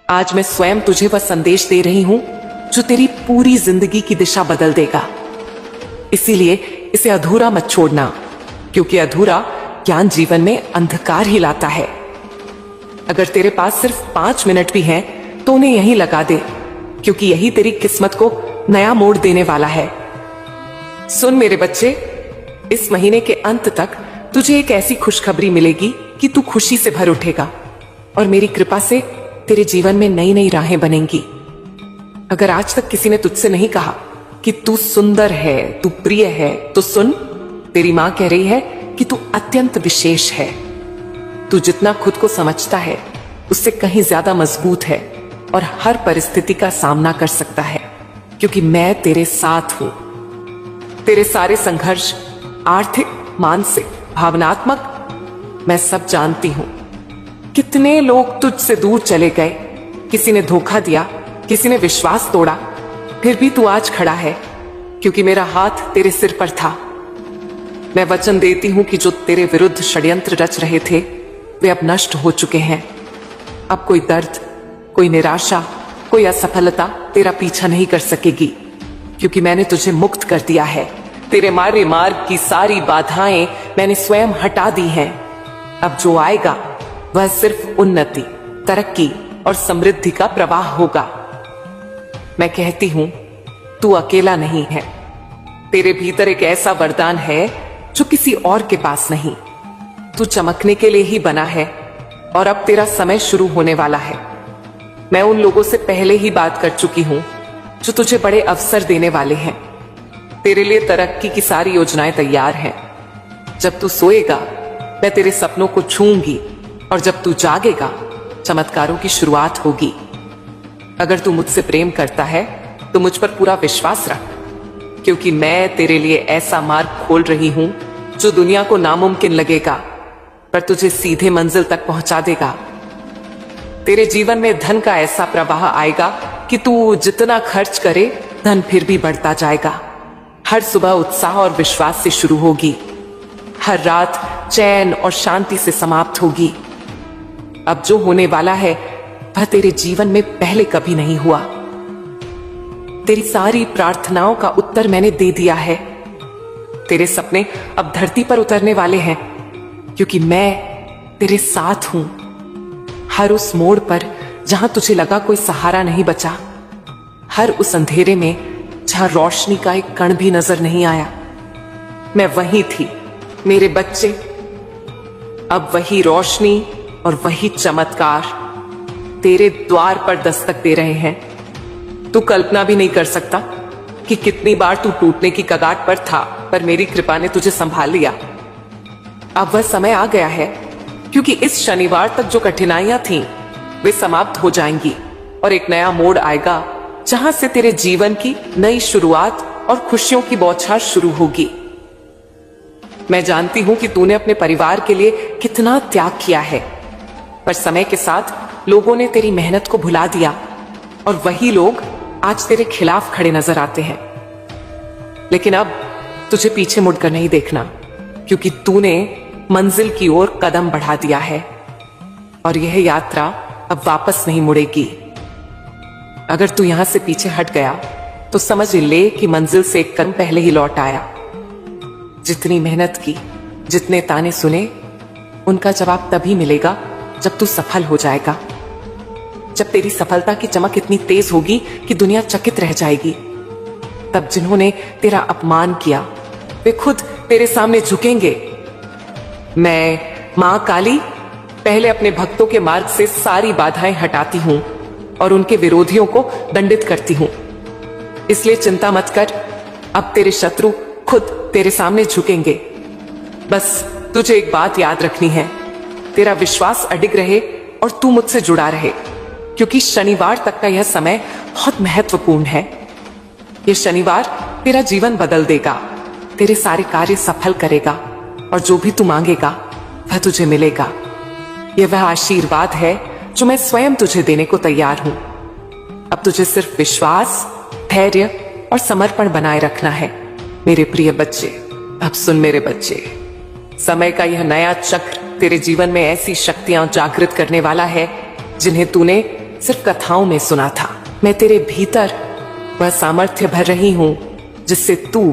आज मैं स्वयं तुझे वह संदेश दे रही हूं जो तेरी पूरी जिंदगी की दिशा बदल देगा। इसीलिए इसे अधूरा मत छोड़ना, क्योंकि अधूरा ज्ञान जीवन में अंधकार ही लाता है। अगर तेरे पास सिर्फ 5 मिनट भी हैं, तो उन्हें यहीं लगा दे, क्योंकि यही तेरी किस्मत को नया मोड़ देने वाला है। सुन मेरे बच्चे, इस महीने के अंत तक तुझे एक ऐसी खुशखबरी मिलेगी कि तू खुशी से भर उठेगा और मेरी कृपा से तेरे जीवन में नई नई राहें बनेंगी। अगर आज तक किसी ने तुझसे नहीं कहा कि तू सुंदर है, तू प्रिय है, तो सुन, तेरी मां कह रही है कि तू अत्यंत विशेष है। तू जितना खुद को समझता है उससे कहीं ज्यादा मजबूत है और हर परिस्थिति का सामना कर सकता है, क्योंकि मैं तेरे साथ हूं। तेरे सारे संघर्ष, आर्थिक, मानसिक, भावनात्मक, मैं सब जानती हूं। कितने लोग तुझसे दूर चले गए, किसी ने धोखा दिया, किसी ने विश्वास तोड़ा, फिर भी तू आज खड़ा है, क्योंकि मेरा हाथ तेरे सिर पर था। मैं वचन देती हूं कि जो तेरे विरुद्ध षड्यंत्र रच रहे थे वे अब नष्ट हो चुके हैं। अब कोई दर्द, कोई निराशा, कोई असफलता तेरा पीछा नहीं कर सकेगी, क्योंकि मैंने तुझे मुक्त कर दिया है। तेरे मारे मार्ग की सारी बाधाएं मैंने स्वयं हटा दी हैं। अब जो आएगा वह सिर्फ उन्नति, तरक्की और समृद्धि का प्रवाह होगा। मैं कहती हूं, तू अकेला नहीं है। तेरे भीतर एक ऐसा वरदान है जो किसी और के पास नहीं। तू चमकने के लिए ही बना है और अब तेरा समय शुरू होने वाला है। मैं उन लोगों से पहले ही बात कर चुकी हूं जो तुझे बड़े अवसर देने वाले हैं। तेरे लिए तरक्की की सारी योजनाएं तैयार हैं। जब तू सोएगा मैं तेरे सपनों को छूंगी, और जब तू जागेगा चमत्कारों की शुरुआत होगी। अगर तू मुझसे प्रेम करता है तो मुझ पर पूरा विश्वास रख, क्योंकि मैं तेरे लिए ऐसा मार्ग खोल रही हूं जो दुनिया को नामुमकिन लगेगा, पर तुझे सीधे मंजिल तक पहुंचा देगा। तेरे जीवन में धन का ऐसा प्रवाह आएगा कि तू जितना खर्च करे धन फिर भी बढ़ता जाएगा। हर सुबह उत्साह और विश्वास से शुरू होगी, हर रात चैन और शांति से समाप्त होगी। अब जो होने वाला है वह तेरे जीवन में पहले कभी नहीं हुआ। तेरी सारी प्रार्थनाओं का उत्तर मैंने दे दिया है। तेरे सपने अब धरती पर उतरने वाले हैं, क्योंकि मैं तेरे साथ हूं। हर उस मोड़ पर जहां तुझे लगा कोई सहारा नहीं बचा, हर उस अंधेरे में जहां रोशनी का एक कण भी नजर नहीं आया, मैं वहीं थी मेरे बच्चे। अब वही रोशनी और वही चमत्कार तेरे द्वार पर दस्तक दे रहे हैं। तू कल्पना भी नहीं कर सकता कि कितनी बार तू टूटने की कगार पर था, पर मेरी कृपा ने तुझे संभाल लिया। अब वह समय आ गया है, क्योंकि इस शनिवार तक जो कठिनाइयां थीं वे समाप्त हो जाएंगी और एक नया मोड़ आएगा जहां से तेरे जीवन की नई शुरुआत और खुशियों की बौछार शुरू होगी। मैं जानती हूं कि तूने अपने परिवार के लिए कितना त्याग किया है, पर समय के साथ लोगों ने तेरी मेहनत को भुला दिया और वही लोग आज तेरे खिलाफ खड़े नजर आते हैं। लेकिन अब तुझे पीछे मुड़कर नहीं देखना, क्योंकि तूने मंजिल की ओर कदम बढ़ा दिया है और यह यात्रा अब वापस नहीं मुड़ेगी। अगर तू यहां से पीछे हट गया तो समझ ले कि मंजिल से एक कदम पहले ही लौट आया। जितनी मेहनत की, जितने ताने सुने, उनका जवाब तभी मिलेगा जब तू सफल हो जाएगा। जब तेरी सफलता की चमक इतनी तेज होगी कि दुनिया चकित रह जाएगी, तब जिन्होंने तेरा अपमान किया वे खुद तेरे सामने झुकेंगे। मैं मां काली पहले अपने भक्तों के मार्ग से सारी बाधाएं हटाती हूं और उनके विरोधियों को दंडित करती हूं। इसलिए चिंता मत कर, अब तेरे शत्रु खुद तेरे सामने झुकेंगे। बस तुझे एक बात याद रखनी है, तेरा विश्वास अडिग रहे और तू मुझसे जुड़ा रहे, क्योंकि शनिवार तक का यह समय बहुत महत्वपूर्ण है। यह शनिवार तेरा जीवन बदल देगा, तेरे सारे कार्य सफल करेगा और जो भी तू मांगेगा वह तुझे मिलेगा। यह वह आशीर्वाद है जो मैं स्वयं तुझे देने को तैयार हूं। अब तुझे सिर्फ विश्वास, धैर्य और समर्पण बनाए रखना है मेरे प्रिय बच्चे। अब सुन मेरे बच्चे, समय का यह नया चक्र तेरे जीवन में ऐसी शक्तियां जागृत करने वाला है जिन्हें तूने सिर्फ कथाओं में सुना था। मैं तेरे भीतर वह सामर्थ्य भर रही हूं जिससे तू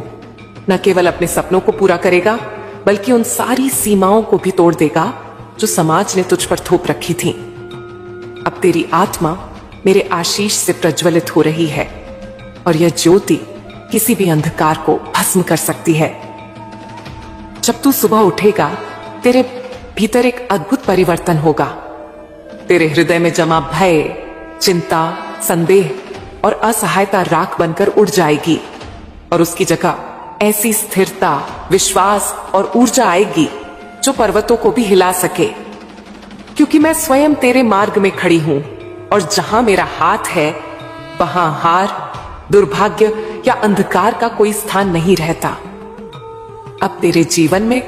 न केवल अपने सपनों को पूरा करेगा बल्कि उन सारी सीमाओं को भी तोड़ देगा जो समाज ने तुझ पर थोप रखी थी। अब तेरी आत्मा मेरे आशीष से प्रज्वलित हो रही है और यह ज्योति किसी भी अंधकार को भस्म कर सकती है। जब तू सुबह उठेगा तेरे भीतर एक अद्भुत परिवर्तन होगा। तेरे हृदय में जमा भय, चिंता, संदेह और असहायता राख बनकर उड़ जाएगी और उसकी जगह ऐसी स्थिरता, विश्वास और ऊर्जा आएगी जो पर्वतों को भी हिला सके। क्योंकि मैं स्वयं तेरे मार्ग में खड़ी हूं और जहां मेरा हाथ है वहां हार, दुर्भाग्य या अंधकार का कोई स्थान नहीं रहता। अब तेरे जीवन में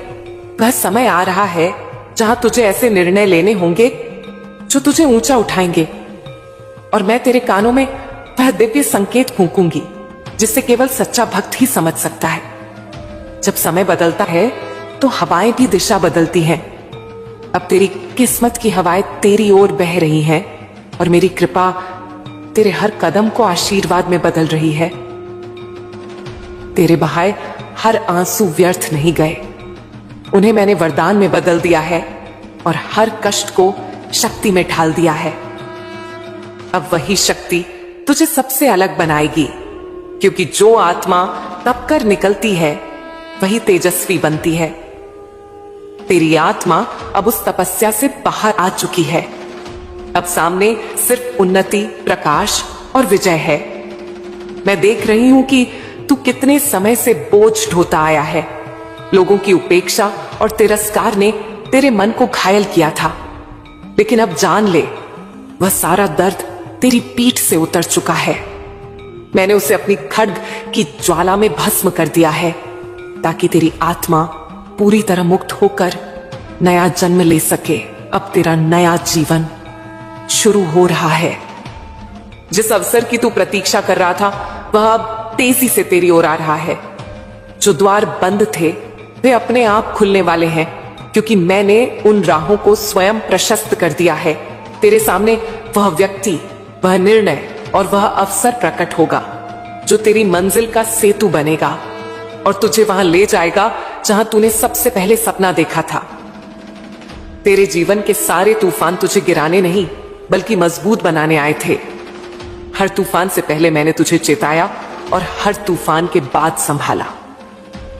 वह समय आ रहा है जहां तुझे ऐसे निर्णय लेने होंगे जो तुझे ऊंचा उठाएंगे और मैं तेरे कानों में वह दिव्य संकेत फूंकूंगी जिसे केवल सच्चा भक्त ही समझ सकता है। जब समय बदलता है तो हवाएं भी दिशा बदलती हैं। अब तेरी किस्मत की हवाएं तेरी ओर बह रही हैं और मेरी कृपा तेरे हर कदम को आशीर्वाद में बदल रही है। तेरे बहाए हर आंसू व्यर्थ नहीं गए, उन्हें मैंने वरदान में बदल दिया है और हर कष्ट को शक्ति में ढाल दिया है। अब वही शक्ति तुझे सबसे अलग बनाएगी, क्योंकि जो आत्मा तप कर निकलती है वही तेजस्वी बनती है। तेरी आत्मा अब उस तपस्या से बाहर आ चुकी है। अब सामने सिर्फ उन्नति, प्रकाश और विजय है। मैं देख रही हूं कि तू कितने समय से बोझ ढोता आया है। लोगों की उपेक्षा और तिरस्कार ने तेरे मन को घायल किया था, लेकिन अब जान ले वह सारा दर्द तेरी पीठ से उतर चुका है। मैंने उसे अपनी खड्ग की ज्वाला में भस्म कर दिया है ताकि तेरी आत्मा पूरी तरह मुक्त होकर नया जन्म ले सके। अब तेरा नया जीवन शुरू हो रहा है। जिस अवसर की तू प्रतीक्षा कर रहा था वह अब तेजी से तेरी ओर आ रहा है। जो द्वार बंद थे वे अपने आप खुलने वाले हैं, क्योंकि मैंने उन राहों को स्वयं प्रशस्त कर दिया है। तेरे सामने वह व्यक्ति, वह निर्णय और वह अवसर प्रकट होगा जो तेरी मंजिल का सेतु बनेगा और तुझे वहां ले जाएगा जहां तूने सबसे पहले सपना देखा था। तेरे जीवन के सारे तूफान तुझे गिराने नहीं बल्कि मजबूत बनाने आए थे। हर तूफान से पहले मैंने तुझे चेताया और हर तूफान के बाद संभाला।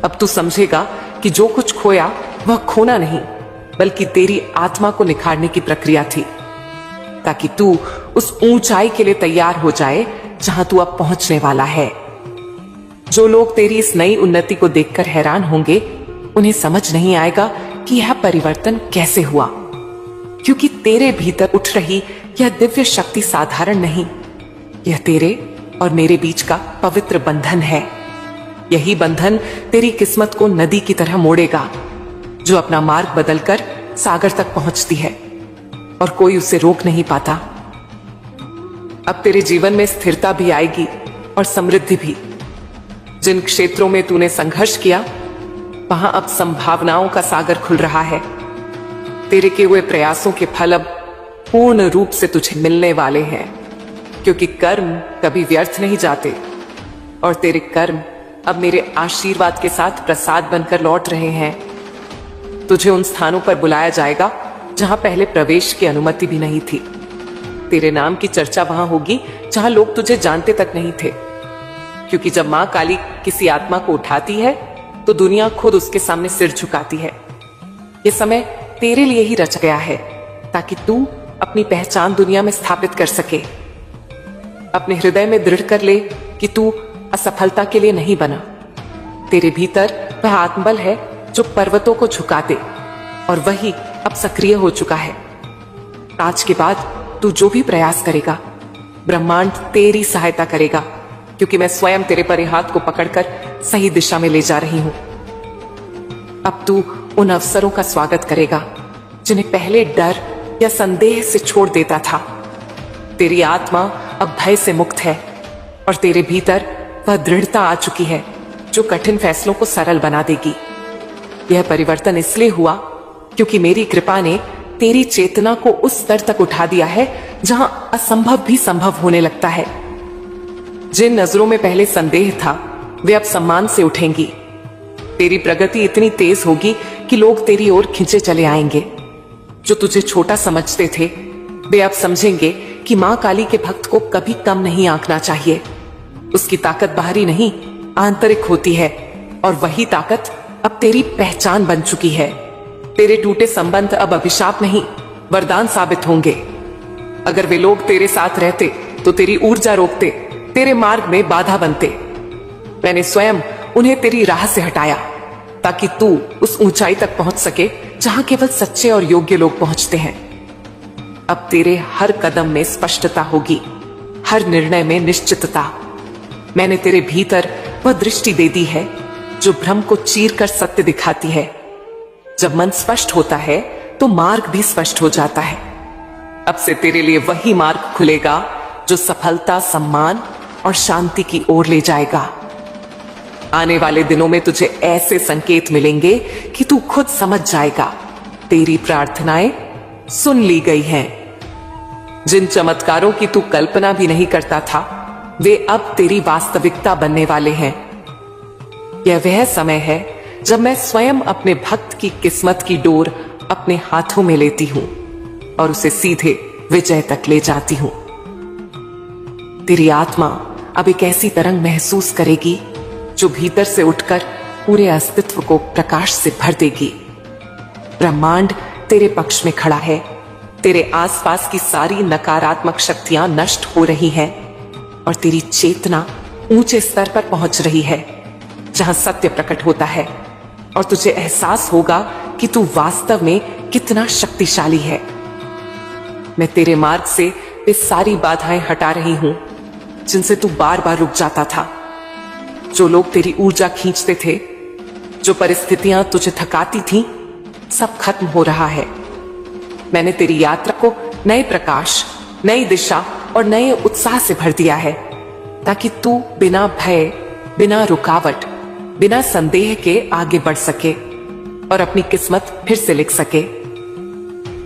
अब तू समझेगा कि जो कुछ खोया वह खोना नहीं बल्कि तेरी आत्मा को निखारने की प्रक्रिया थी, ताकि तू उस ऊंचाई के लिए तैयार हो जाए जहां तू अब पहुंचने वाला है। जो लोग तेरी इस नई उन्नति को देखकर हैरान होंगे उन्हें समझ नहीं आएगा कि यह परिवर्तन कैसे हुआ, क्योंकि तेरे भीतर उठ रही यह दिव्य शक्ति साधारण नहीं, यह तेरे और मेरे बीच का पवित्र बंधन है। यही बंधन तेरी किस्मत को नदी की तरह मोड़ेगा जो अपना मार्ग बदलकर सागर तक पहुंचती है और कोई उसे रोक नहीं पाता। अब तेरे जीवन में स्थिरता भी आएगी और समृद्धि भी। जिन क्षेत्रों में तूने संघर्ष किया वहां अब संभावनाओं का सागर खुल रहा है। तेरे किए हुए प्रयासों के फल अब पूर्ण रूप से तुझे मिलने वाले हैं, क्योंकि कर्म कभी व्यर्थ नहीं जाते और तेरे कर्म अब मेरे आशीर्वाद के साथ प्रसाद बनकर लौट रहे हैं। तुझे उन स्थानों पर बुलाया जाएगा जहां पहले प्रवेश की अनुमति भी नहीं थी। तेरे नाम की चर्चा वहां होगी जहां लोग तुझे जानते तक नहीं थे, क्योंकि जब मां काली किसी आत्मा को उठाती है तो दुनिया खुद उसके सामने सिर झुकाती है। ये समय तेरे लिए ही रचा गया है ताकि तू अपनी पहचान दुनिया में स्थापित कर सके। अपने हृदय में दृढ़ कर ले कि तू असफलता के लिए नहीं बना। तेरे भीतर वह आत्मबल है जो पर्वतों को झुका दे और वही अब सक्रिय हो चुका है। आज के बाद तू जो भी प्रयास करेगा ब्रह्मांड तेरी सहायता करेगा, क्योंकि मैं स्वयं तेरे परे हाथ को पकड़कर सही दिशा में ले जा रही हूं। अब तू उन अवसरों का स्वागत करेगा जिन्हें पहले डर या संदेह से छोड़ देता था। तेरी आत्मा अब भय से मुक्त है और तेरे भीतर वह दृढ़ता आ चुकी है जो कठिन फैसलों को सरल बना देगी। यह परिवर्तन इसलिए हुआ क्योंकि मेरी कृपा ने तेरी चेतना को उस स्तर तक उठा दिया है जहां असंभव भी संभव होने लगता है। जिन नजरों में पहले संदेह था वे अब सम्मान से उठेंगी। तेरी प्रगति इतनी तेज होगी कि लोग तेरी ओर खिंचे चले आएंगे। जो तुझे छोटा समझते थे वे अब समझेंगे कि मां काली के भक्त को कभी कम नहीं आंकना चाहिए। उसकी ताकत बाहरी नहीं आंतरिक होती है, और वही ताकत अब तेरी पहचान बन चुकी है। तेरे टूटे संबंध अब अभिशाप नहीं वरदान साबित होंगे। अगर वे लोग तेरे साथ रहते तो तेरी ऊर्जा रोकते, तेरे मार्ग में बाधा बनते। मैंने स्वयं उन्हें तेरी राह से हटाया ताकि तू उस ऊंचाई तक पहुंच सके जहां केवल सच्चे और योग्य लोग पहुंचते हैं। अब तेरे हर कदम में स्पष्टता होगी, हर निर्णय में निश्चितता। मैंने तेरे भीतर वह दृष्टि दे दी है जो भ्रम को चीर कर सत्य दिखाती है। जब मन स्पष्ट होता है तो मार्ग भी स्पष्ट हो जाता है। अब से तेरे लिए वही मार्ग खुलेगा जो सफलता, सम्मान और शांति की ओर ले जाएगा। आने वाले दिनों में तुझे ऐसे संकेत मिलेंगे कि तू खुद समझ जाएगा तेरी प्रार्थनाएं सुन ली गई हैं। जिन चमत्कारों की तू कल्पना भी नहीं करता था वे अब तेरी वास्तविकता बनने वाले हैं। यह वह समय है जब मैं स्वयं अपने भक्त की किस्मत की डोर अपने हाथों में लेती हूं और उसे सीधे विजय तक ले जाती हूं। तेरी आत्मा अब एक ऐसी तरंग महसूस करेगी जो भीतर से उठकर पूरे अस्तित्व को प्रकाश से भर देगी। ब्रह्मांड तेरे पक्ष में खड़ा है। तेरे आसपास की सारी नकारात्मक शक्तियां नष्ट हो रही हैं और तेरी चेतना ऊंचे स्तर पर पहुंच रही है जहां सत्य प्रकट होता है, और तुझे एहसास होगा कि तू वास्तव में कितना शक्तिशाली है। मैं तेरे मार्ग से वे सारी बाधाएं हटा रही हूं जिनसे तू बार बार रुक जाता था। जो लोग तेरी ऊर्जा खींचते थे, जो परिस्थितियां तुझे थकाती थीं, सब खत्म हो रहा है। मैंने तेरी यात्रा को नए प्रकाश, नई दिशा और नए उत्साह से भर दिया है ताकि तू बिना भय, बिना रुकावट, बिना संदेह के आगे बढ़ सके और अपनी किस्मत फिर से लिख सके।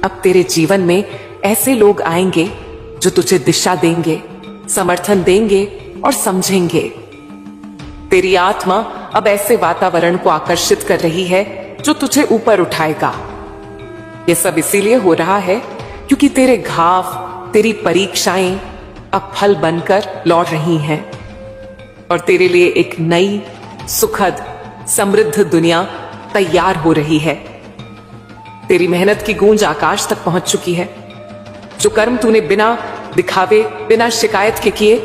अब तेरे जीवन में ऐसे लोग आएंगे जो तुझे दिशा देंगे, समर्थन देंगे और समझेंगे। तेरी आत्मा अब ऐसे वातावरण को आकर्षित कर रही है जो तुझे ऊपर उठाएगा। यह सब इसीलिए हो रहा है क्योंकि तेरे घाव, तेरी परीक्षाएं अब फल बनकर लौट रही हैं और तेरे लिए एक नई, सुखद, समृद्ध दुनिया तैयार हो रही है। तेरी मेहनत की गूंज आकाश तक पहुंच चुकी है। जो कर्म तूने बिना दिखावे, बिना शिकायत के किए,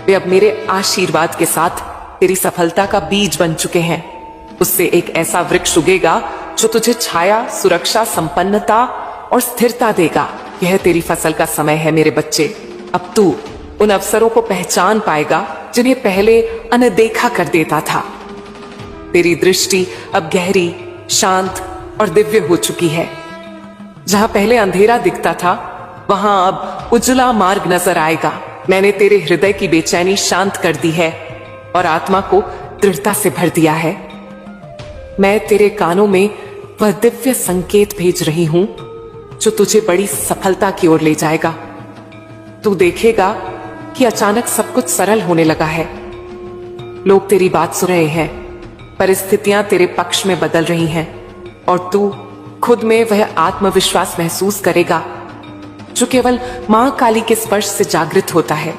वे अब मेरे आशीर्वाद के साथ तेरी सफलता का बीज बन चुके हैं। उससे एक ऐसा वृक्ष उगेगा जो तुझे छाया, सुरक्षा, संपन्नता और स्थिरता देगा। यह तेरी फसल का समय है मेरे बच्चे। अब तू उन अवसरों को पहचान पाएगा जिन्हें पहले अनदेखा कर देता था। तेरी दृष्टि अब गहरी, शांत और दिव्य हो चुकी है। जहां पहले अंधेरा दिखता था वहां अब उजला मार्ग नजर आएगा। मैंने तेरे हृदय की बेचैनी शांत कर दी है और आत्मा को दृढ़ता से भर दिया है। मैं तेरे कानों में वह दिव्य संकेत भेज रही हूं जो तुझे बड़ी सफलता की ओर ले जाएगा। तू देखेगा कि अचानक सब कुछ सरल होने लगा है। लोग तेरी बात सुन रहे हैं, परिस्थितियां तेरे पक्ष में बदल रही हैं और तू खुद में वह आत्मविश्वास महसूस करेगा जो केवल मां काली के स्पर्श से जागृत होता है।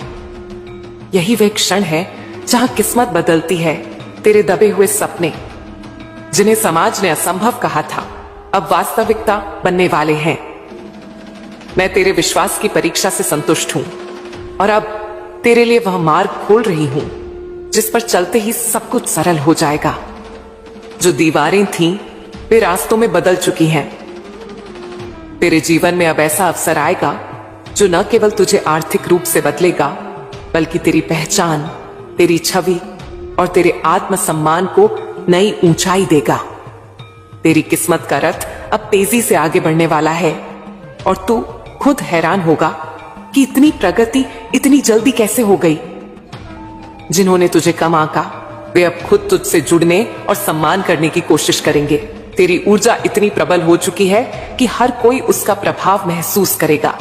यही वह क्षण है जहां किस्मत बदलती है। तेरे दबे हुए सपने, जिन्हें समाज ने असंभव कहा था, अब वास्तविकता बनने वाले हैं। मैं तेरे विश्वास की परीक्षा से संतुष्ट हूं और अब तेरे लिए वह मार्ग खोल रही हूं जिस पर चलते ही सब कुछ सरल हो जाएगा। जो दीवारें थीं वे रास्तों में बदल चुकी हैं। तेरे जीवन में अब ऐसा अवसर आएगा जो न केवल तुझे आर्थिक रूप से बदलेगा बल्कि तेरी पहचान, तेरी छवि और तेरे आत्मसम्मान को नई ऊंचाई देगा। तेरी किस्मत का रथ अब तेजी से आगे बढ़ने वाला है और तू खुद हैरान होगा कि इतनी प्रगति इतनी जल्दी कैसे हो गई। जिन्होंने तुझे कम आंका वे अब खुद तुझसे जुड़ने और सम्मान करने की कोशिश करेंगे। तेरी ऊर्जा इतनी प्रबल हो चुकी है कि हर कोई उसका प्रभाव महसूस करेगा।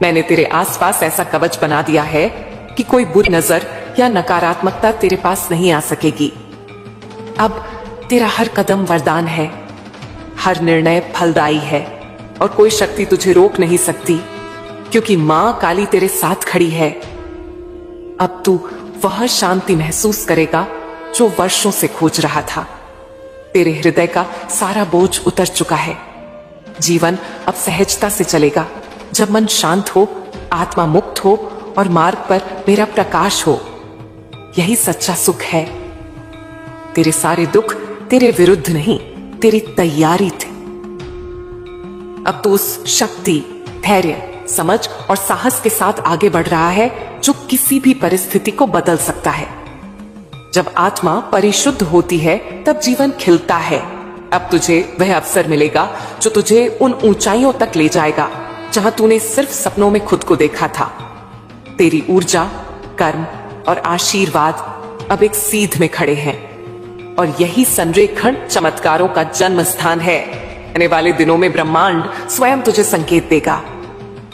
मैंने तेरे आसपास ऐसा कवच बना दिया है कि कोई बुरी नजर या नकारात्मकता तेरे पास नहीं आ सकेगी। अब तेरा हर कदम वरदान है, हर निर्णय फलदायी है और कोई शक्ति तुझे रोक नहीं सकती, क्योंकि मां काली तेरे साथ खड़ी है। अब तू वह शांति महसूस करेगा जो वर्षों से खोज रहा था। तेरे हृदय का सारा बोझ उतर चुका है। जीवन अब सहजता से चलेगा, जब मन शांत हो, आत्मा मुक्त हो और मार्ग पर मेरा प्रकाश हो। यही सच्चा सुख है। तेरे सारे दुख तेरे विरुद्ध नहीं, तेरी तैयारी थी। अब तो उस शक्ति, धैर्य, समझ और साहस के साथ आगे बढ़ रहा है जो किसी भी परिस्थिति को बदल सकता है। जब आत्मा परिशुद्ध होती है तब जीवन खिलता है। अब तुझे वह अवसर मिलेगा जो तुझे उन ऊंचाइयों तक ले जाएगा जहां तूने सिर्फ सपनों में खुद को देखा था। तेरी ऊर्जा, कर्म और आशीर्वाद अब एक सीध में खड़े हैं और यही संरेखण चमत्कारों का जन्म स्थान है। आने वाले दिनों में ब्रह्मांड स्वयं तुझे संकेत देगा।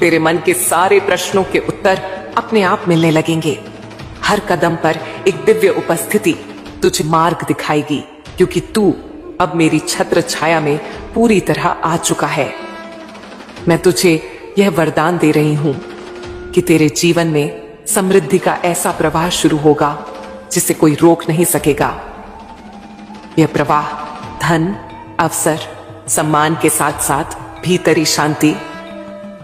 तेरे मन के सारे प्रश्नों के उत्तर अपने आप मिलने लगेंगे। हर कदम पर एक दिव्य उपस्थिति तुझे मार्ग दिखाएगी, क्योंकि तू अब मेरी छत्र छाया में पूरी तरह आ चुका है। मैं तुझे यह वरदान दे रही हूं कि तेरे जीवन में समृद्धि का ऐसा प्रवाह शुरू होगा जिसे कोई रोक नहीं सकेगा। यह प्रवाह धन, अवसर, सम्मान के साथ साथ भीतरी शांति,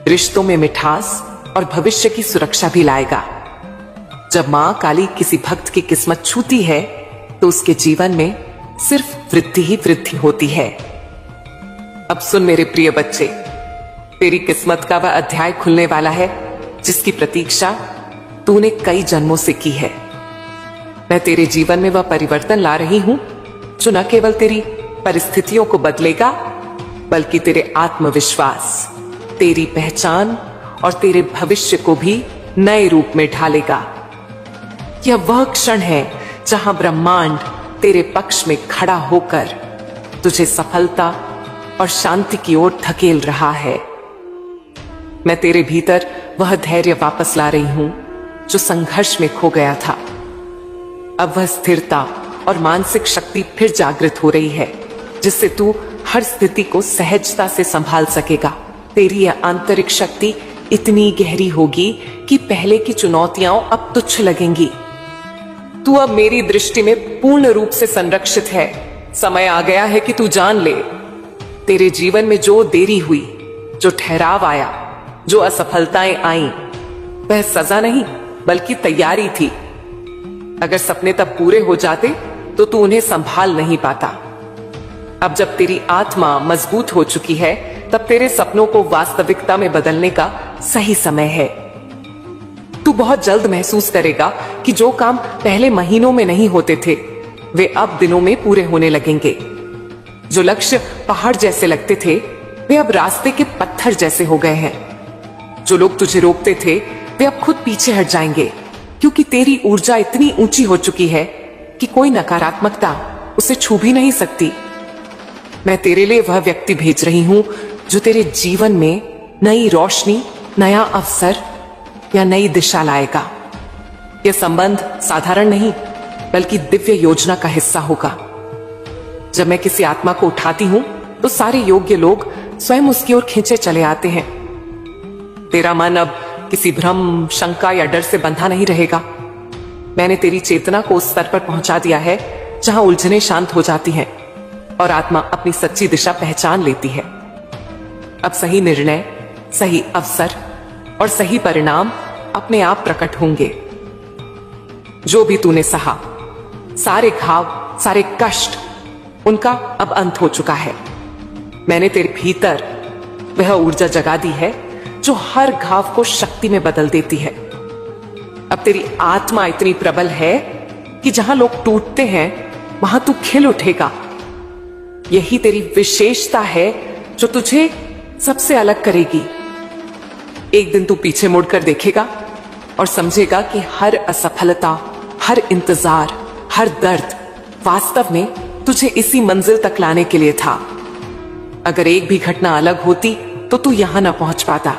रिश्तों में मिठास और भविष्य की सुरक्षा भी लाएगा। जब मां काली किसी भक्त की किस्मत छूती है तो उसके जीवन में सिर्फ वृद्धि ही वृद्धि होती है। अब सुन मेरे प्रिय बच्चे, तेरी किस्मत का वह अध्याय खुलने वाला है जिसकी प्रतीक्षा तूने कई जन्मों से की है। मैं तेरे जीवन में वह परिवर्तन ला रही हूं जो न केवल तेरी परिस्थितियों को बदलेगा, बल्कि तेरे आत्मविश्वास, तेरी पहचान और तेरे भविष्य को भी नए रूप में ढालेगा। यह वह क्षण है जहां ब्रह्मांड तेरे पक्ष में खड़ा होकर तुझे सफलता और शांति की ओर धकेल रहा है। मैं तेरे भीतर वह धैर्य वापस ला रही हूं जो संघर्ष में खो गया था। अब वह स्थिरता और मानसिक शक्ति फिर जागृत हो रही है, जिससे तू हर स्थिति को सहजता से संभाल सकेगा। तेरी यह आंतरिक शक्ति इतनी गहरी होगी कि पहले की चुनौतियां अब तुच्छ लगेंगी। तू अब मेरी दृष्टि में पूर्ण रूप से संरक्षित है। समय आ गया है कि तू जान ले, तेरे जीवन में जो देरी हुई, जो ठहराव आया, जो असफलताएं आईं, वह सजा नहीं बल्कि तैयारी थी। अगर सपने तब पूरे हो जाते तो तू उन्हें संभाल नहीं पाता। अब जब तेरी आत्मा मजबूत हो चुकी है, तब तेरे सपनों को वास्तविकता में बदलने का सही समय है। तू बहुत जल्द महसूस करेगा कि जो काम पहले महीनों में नहीं होते थे, वे अब दिनों में पूरे होने लगेंगे। जो लक्ष्य पहाड़ जैसे लगते थे, वे अब रास्ते के पत्थर जैसे हो गए हैं। जो लोग तुझे रोकते थे, वे अब खुद पीछे हट जाएंगे, क्योंकि तेरी ऊर्जा इतनी ऊंची हो चुकी है कि कोई नकारात्मकता उसे छू भी नहीं सकती। मैं तेरे लिए वह व्यक्ति भेज रही हूं जो तेरे जीवन में नई रोशनी, नया अवसर या नई दिशा लाएगा। यह संबंध साधारण नहीं बल्कि दिव्य योजना का हिस्सा होगा। जब मैं किसी आत्मा को उठाती हूं तो सारे योग्य लोग स्वयं उसकी ओर खींचे चले आते हैं। तेरा मन अब किसी भ्रम, शंका या डर से बंधा नहीं रहेगा। मैंने तेरी चेतना को उस स्तर पर पहुंचा दिया है जहां उलझनें शांत हो जाती हैं और आत्मा अपनी सच्ची दिशा पहचान लेती है। अब सही निर्णय, सही अवसर और सही परिणाम अपने आप प्रकट होंगे। जो भी तूने सहा, सारे घाव, सारे कष्ट, उनका अब अंत हो चुका है। मैंने तेरे भीतर वह ऊर्जा जगा दी है जो हर घाव को शक्ति में बदल देती है। अब तेरी आत्मा इतनी प्रबल है कि जहां लोग टूटते हैं वहां तू खिल उठेगा। यही तेरी विशेषता है जो तुझे सबसे अलग करेगी। एक दिन तू पीछे मुड़कर देखेगा और समझेगा कि हर असफलता, हर इंतजार, हर दर्द वास्तव में तुझे इसी मंजिल तक लाने के लिए था। अगर एक भी घटना अलग होती तो तू यहां ना पहुंच पाता।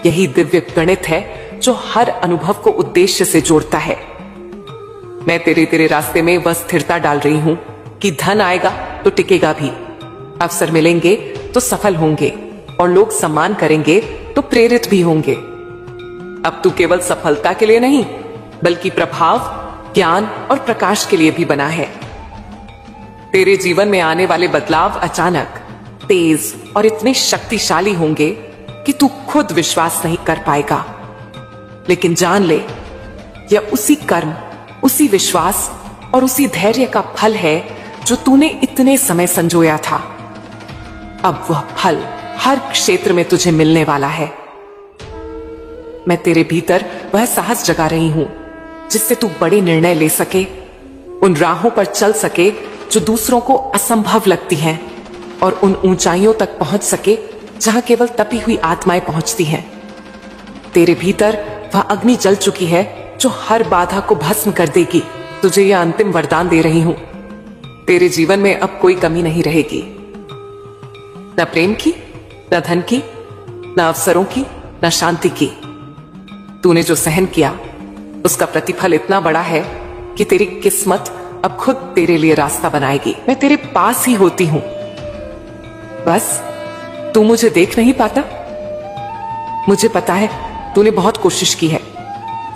यही दिव्य गणित है जो हर अनुभव को उद्देश्य से जोड़ता है। मैं तेरे रास्ते में वह स्थिरता डाल रही हूं कि धन आएगा तो टिकेगा भी, अवसर मिलेंगे तो सफल होंगे और लोग सम्मान करेंगे तो प्रेरित भी होंगे। अब तू केवल सफलता के लिए नहीं बल्कि प्रभाव, ज्ञान और प्रकाश के लिए भी बना है। तेरे जीवन में आने वाले बदलाव अचानक, तेज और इतने शक्तिशाली होंगे कि तू खुद विश्वास नहीं कर पाएगा। लेकिन जान ले, यह उसी कर्म, उसी विश्वास और उसी धैर्य का फल है जो तूने इतने समय संजोया था। अब वह फल हर क्षेत्र में तुझे मिलने वाला है। मैं तेरे भीतर वह साहस जगा रही हूं जिससे तू बड़े निर्णय ले सके, उन राहों पर चल सके जो दूसरों को असंभव लगती हैं, और उन ऊंचाइयों तक पहुंच सके जहां केवल तपी हुई आत्माएं पहुंचती हैं। तेरे भीतर वह अग्नि जल चुकी है जो हर बाधा को भस्म कर देगी। तुझे यह अंतिम वरदान दे रही हूं, तेरे जीवन में अब कोई कमी नहीं रहेगी, न प्रेम की, न धन की, न अवसरों की, न शांति की। तूने जो सहन किया उसका प्रतिफल इतना बड़ा है कि तेरी किस्मत अब खुद तेरे लिए रास्ता बनाएगी। मैं तेरे पास ही होती हूं, बस तू मुझे देख नहीं पाता। मुझे पता है तूने बहुत कोशिश की है,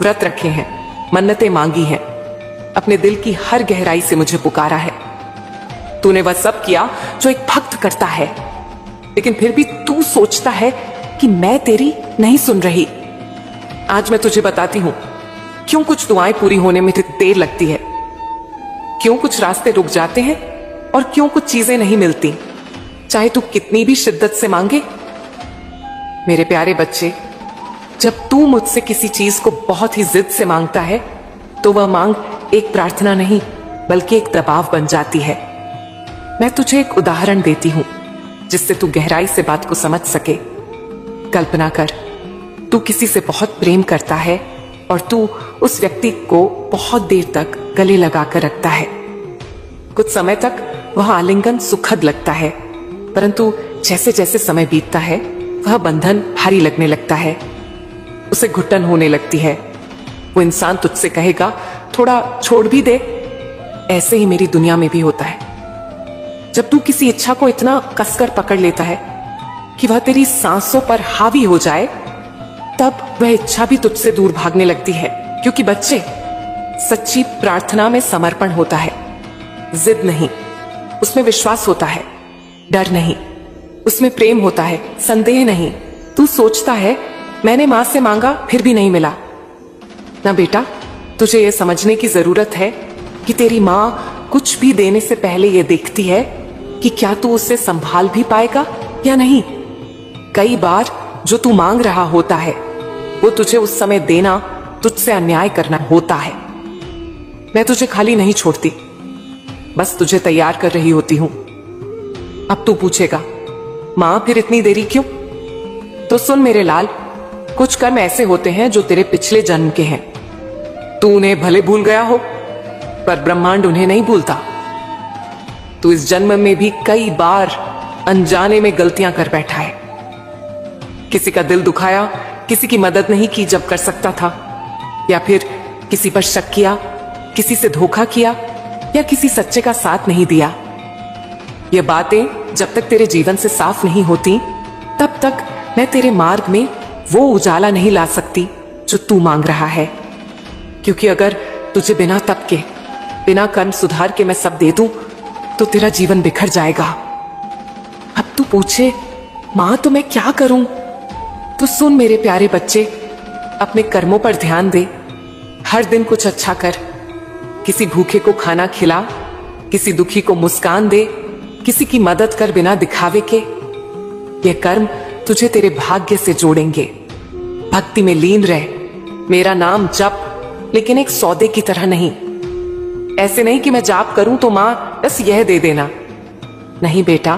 व्रत रखे हैं, मन्नतें मांगी हैं, अपने दिल की हर गहराई से मुझे पुकारा है। तूने वह सब किया जो एक भक्त करता है, लेकिन फिर भी तू सोचता है कि मैं तेरी नहीं सुन रही। आज मैं तुझे बताती हूं क्यों कुछ दुआएं पूरी होने में देर लगती है, क्यों कुछ रास्ते रुक जाते हैं और क्यों कुछ चीजें नहीं मिलती, चाहे तू कितनी भी शिद्दत से मांगे। मेरे प्यारे बच्चे, जब तू मुझसे किसी चीज को बहुत ही जिद से मांगता है तो वह मांग एक प्रार्थना नहीं बल्कि एक दबाव बन जाती है। मैं तुझे एक उदाहरण देती हूं जिससे तू गहराई से बात को समझ सके। कल्पना कर, तू किसी से बहुत प्रेम करता है और तू उस व्यक्ति को बहुत देर तक गले लगाकर रखता है। कुछ समय तक वह आलिंगन सुखद लगता है, परंतु जैसे जैसे समय बीतता है वह बंधन भारी लगने लगता है, उसे घुटन होने लगती है। वो इंसान तुझसे कहेगा, थोड़ा छोड़ भी दे। ऐसे ही मेरी दुनिया में भी होता है। जब तू किसी इच्छा को इतना कसकर पकड़ लेता है कि वह तेरी सांसों पर हावी हो जाए, तब वह इच्छा भी तुझसे दूर भागने लगती है। क्योंकि बच्चे, सच्ची प्रार्थना में समर्पण होता है, जिद नहीं, उसमें विश्वास होता है, डर नहीं, उसमें प्रेम होता है, संदेह नहीं। तू सोचता है मैंने मां से मांगा फिर भी नहीं मिला। ना बेटा, तुझे यह समझने की जरूरत है कि तेरी मां कुछ भी देने से पहले यह देखती है कि क्या तू उसे संभाल भी पाएगा या नहीं। कई बार जो तू मांग रहा होता है वो तुझे उस समय देना तुझसे अन्याय करना होता है। मैं तुझे खाली नहीं छोड़ती, बस तुझे तैयार कर रही होती हूं। अब तू पूछेगा, मां फिर इतनी देरी क्यों? तो सुन मेरे लाल, कुछ कर्म ऐसे होते हैं जो तेरे पिछले जन्म के हैं। तू उन्हें भले भूल गया हो, पर ब्रह्मांड उन्हें नहीं भूलता। तू इस जन्म में भी कई बार अनजाने में गलतियां कर बैठा है। किसी का दिल दुखाया, किसी की मदद नहीं की जब कर सकता था, या फिर किसी पर शक किया, किसी से धोखा किया, या किसी सच्चे का साथ नहीं दिया। ये बातें जब तक तेरे जीवन से साफ नहीं होती, तब तक मैं तेरे मार्ग में वो उजाला नहीं ला सकती जो तू मांग रहा है। क्योंकि अगर तुझे बिना तप के, बिना कर्म सुधार के मैं सब दे दूं, तो तेरा जीवन बिखर जाएगा। अब तू पूछे, मां तो मैं क्या करूं? तो सुन मेरे प्यारे बच्चे, अपने कर्मों पर ध्यान दे, हर दिन कुछ अच्छा कर। किसी भूखे को खाना खिला, किसी दुखी को मुस्कान दे, किसी की मदद कर बिना दिखावे के। यह कर्म तुझे तेरे भाग्य से जोड़ेंगे। भक्ति में लीन रह, मेरा नाम जप, लेकिन एक सौदे की तरह नहीं। ऐसे नहीं कि मैं जाप करूं तो मां बस यह दे देना। नहीं बेटा,